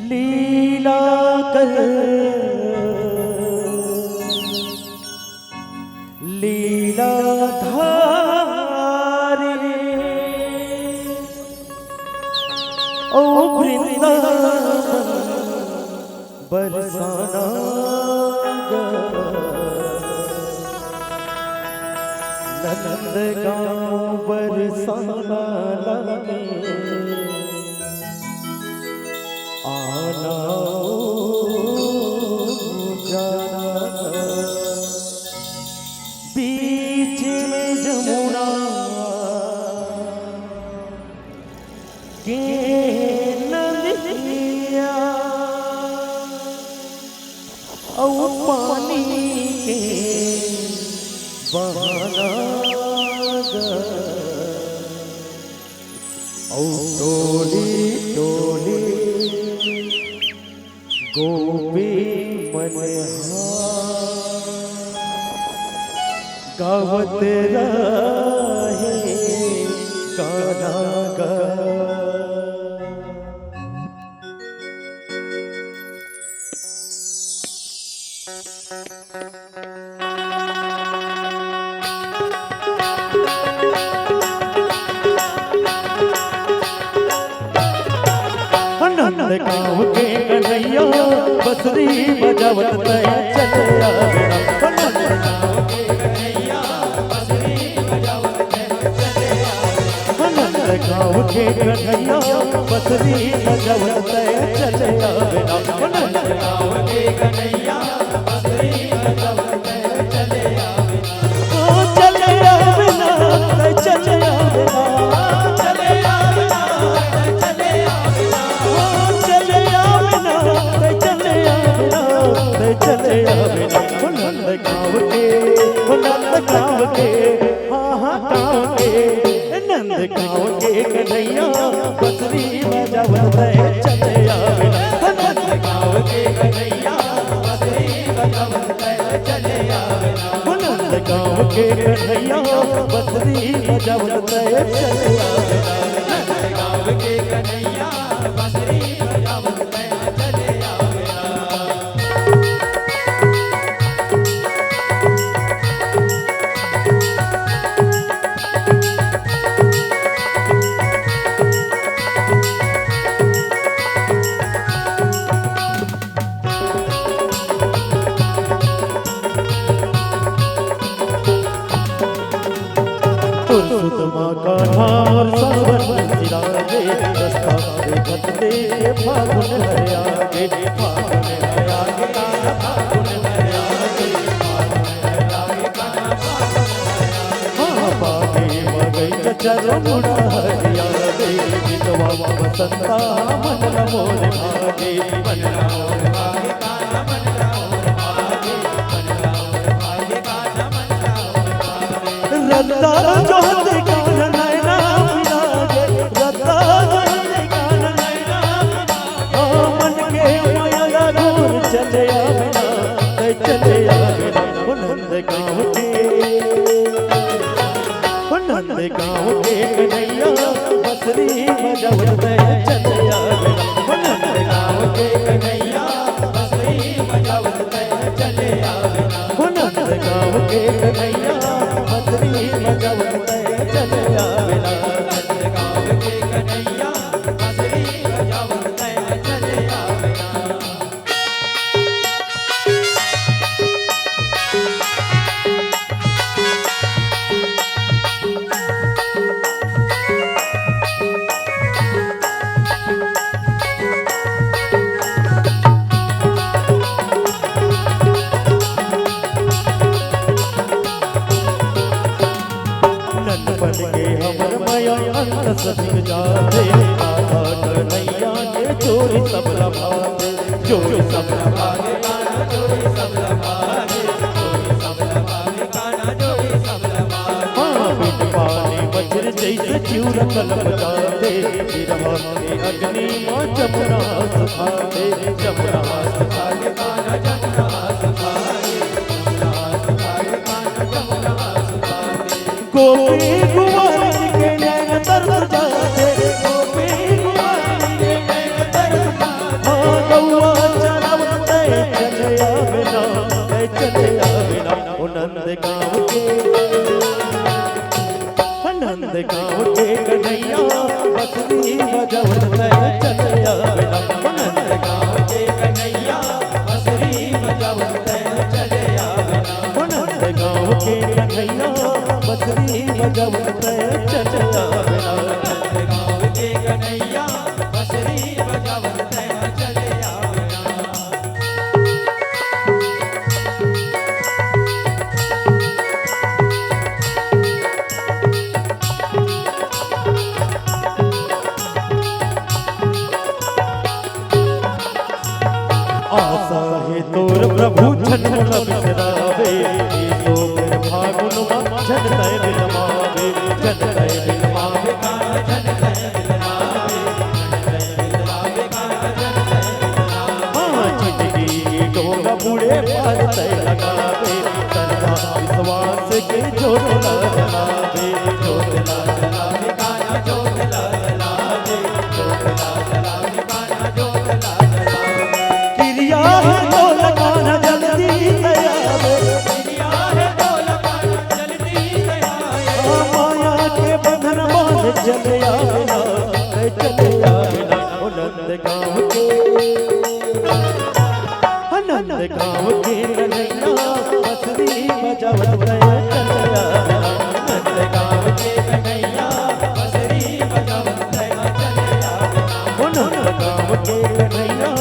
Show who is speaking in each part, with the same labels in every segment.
Speaker 1: लीला कर लीला धारे ओ वृंदावन बरसाना नंद गाँव बरसाना लगे आना जाना बीच में जमुना के नदिया औ पानी के बहाना औ टोली टोली गोपी मनहार गावत रहे गाना गा नंद गाँव के कन्हैया बसरी बजावत तया चले आवे नंद गाँव के कन्हैया बसरी बजावत तया चले आवे नंद गाँव के कन्हैया बसरी बजावत तया चले आवे नंद गाँव के कन्हैया बसरी बजावत तया चले आवे ओ चले आवे ना चले आवे ना चले आवे नंद गाँव के हाँ हाँ गाँव के नंद गाँव के कन्हैया बसरी बजावत चले आवे नंद गाँव के कन्हैया बसरी बजावत चले आवे नंद गाँव के कन्हैया बसरी बजावत चले आवे नंद गाँव के कन्हैया बसरी बजावत चले आवे सुतमा का नार सावन सिरागे रस्ता देखत दे फागुन है आगे फागुन है आगे फागुन है आगे हाँ बागे मगई चचर मुड़ा हरिया दे जितवा बसंता मन मोर भागे मन मोर भागे काना मन मोर भागे मन मोर भागे काना मन रद्दा जो हते कान नैना मिलागे रद्दा जो हते कान नैना ओ मन के माया दूर चले आवे ना चले आवे ना नंद गाँव के कन्हैया बसरी बजावत चले आवे ना नंद गाँव के कन्हैया बसरी बजावत चले आवे ना नंद गाँव के कन्हैया बसरी बजावत चले आवे ना नंद गाँव के कन्हैया बसरी बजावत चले आवे ना हमर माया अंत सदिक जाते आधा कन्हैया के चोरी सब लभाते चोरी सब लभागे काना चोरी सब लभागे चोरी सब लभागे काना चोरी सब लभागे हाँ बिन पानी वज्र जैसे चूर कलम जाते गिरवा में अग्नि माँ जमुना सुखाते जमुना सुखागे काना जमुना सुखागे जमुना सुखागे काना जमुना सुखागे गोपी कुमारी के नैन तरस जाते गोपी कुमारी के नैन तरस जाते नंद गाँव के कन्हैया बंसुरी बजावत चले आवेला। नंद गाँव के कन्हैया बंसुरी बजावत चले आवेला। नंद गाँव के कन्हैया बंसुरी बजावत चले आवेला। नंद गाँव के कन्हैया बंसुरी बजावत चले आवेला। आशा है तोर प्रभु छन बिसरावे, तो फिर फागुन झन तय बिलमावे, झन तय बिलमावे कान झन तय बिलमावे, हाँ जिंदगी डोला बूढ़े पार तय लगावे, सरदा विश्वास के जोड़ला जलावे, जोड़ला जलावे काया जोड़ला जलावे, जोड़ला जलावे काया जोड़ला जलावे। किरिया है तो लगाना जल्दी आवे, किरिया है तो लगाना जल्दी आवे, माया के बंधन बांध चले आवेला, चले आवेला। ओ नंद गाँव के, नंद गाँव के कन्हैया बंसुरी बजावत चले आवेला। नंद गाँव के कन्हैया बंसुरी बजावत चले आवेला। ओ नंद गाँव के कन्हैया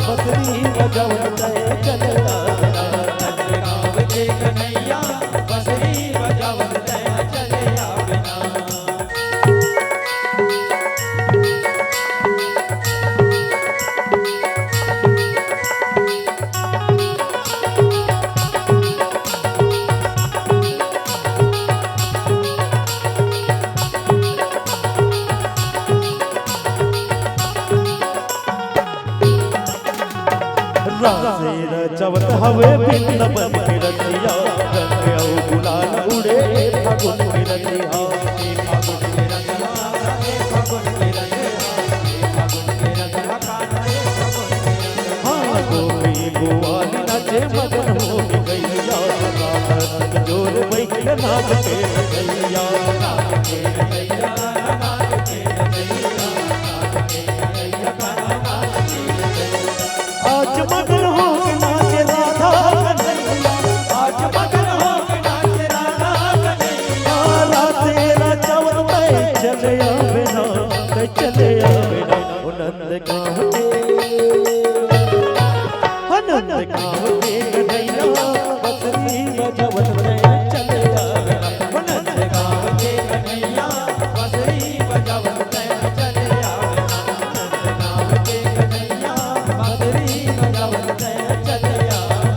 Speaker 1: बंसुरी बजावत चले आवेला। नंद गाँव के कन्हैया बंसुरी बजावत चले आवेला। रासे रचवत हवे भिन्न बन के रतिया, रंग औ गुलाल उड़े फागुन के रतिया, फागुन के रतिया, फागुन के रतिया, फागुन के रतिया कान्हा फागुन के रतिया। हाँ गोपी गोवाली नाचे मगन हो गैया, रात जोर बैठ नाच के रतिया, नाच के रतिया, नाच के रतिया, नाच के रतिया कान्हा नाच के रतिया। आज मगन हो के नाचे राधा कन्हैया, आज मगन हो के नाचे राधा कन्हैया, राते रचवत चले आवेला, चले आवेला। ओ नंद गाँव के, नंद गाँव के कन्हैया बंसुरी बजावत चले आवेला। ओ नंद गाँव के कन्हैया बंसुरी बजावत चले आवेला। नंद गाँव के कन्हैया बंसुरी बजावत चले आवेला।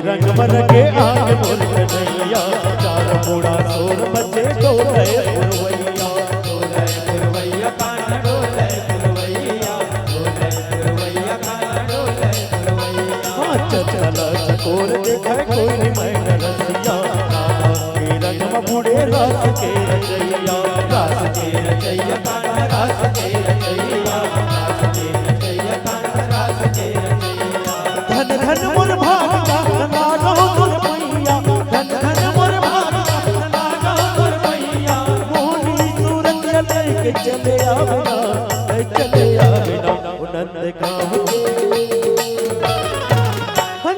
Speaker 1: रंग भर के आग मोर कन्हैया, चार बूढ़ा सोर बच्चे डोले पुरवैया, डोले पुरवैया कान्हा डोले पुरवैया, डोले पुरवैया कान्हा डोले पुरवैया। हाँ चला चकोर देखा कोई मैं रसिया, राधा के रंग में बूढ़े रास के रचैया, रास के रचैया कान्हा रास के रचैया, रास के रचैया कान्हा रास के रचैया। धन धन मोर भागा लागो तोर मैया, धन धन मोर भागा लागो तोर मैया, मोहनी सूरत लेके चले आवेला, चले आवेला। ओ नंद गाँव के,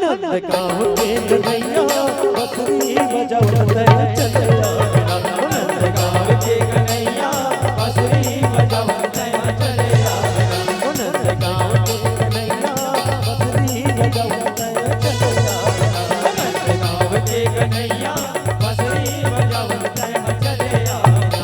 Speaker 1: नंद गाँव के कन्हैया बंसुरी बजावत चले आवेला। ओ नंद गाँव के कन्हैया बंसुरी बजावत चले आवेला। ओ नंद गाँव के कन्हैया बंसुरी बजावत चले आवेला। नंद गाँव के कन्हैया बंसुरी बजावत चले आवेला।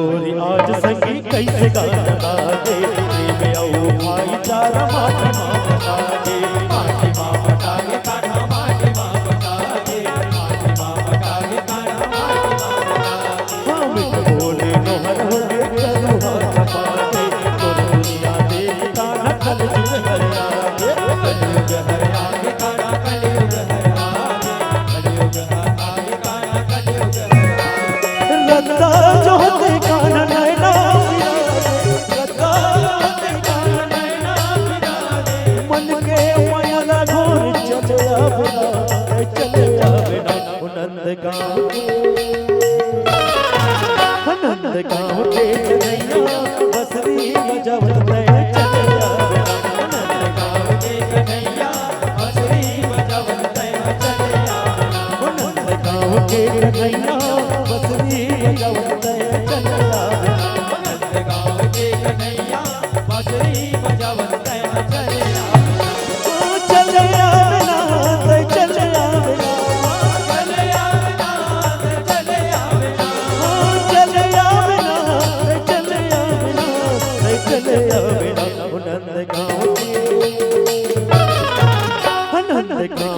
Speaker 1: गोरी आज संगी कैसे गाना गाजे प्रेम औ भाईचारा माटी माँ बताजे माटी माँ बतागे कान्हा माटी माँ बतागे माटी माँ बतागे कान्हा माटी माँ बतागे हम बोले नोहर हो गे चलो हाथ पागे तो दुनिया दे कान्हा कल जुग हरियागे कलयुग हरियागे कान्हा कलयुग हरियागे कलयुग हरियागे कान्हा कलयुग हरियागे रत्ता जो होते कान्हा नैना रत्ता होते कान्हा नैना मन के माया घोर चले बिना नंद गाँव के कन्हैया बसरी बजावत चले नंद गाँव के कन्हैया बसरी बजावत चले नंद गाँव के कन्हैया बसरी बजावत चले नंद गाँव के कन्हैया बसरी बजावत चले चले नंद गाँव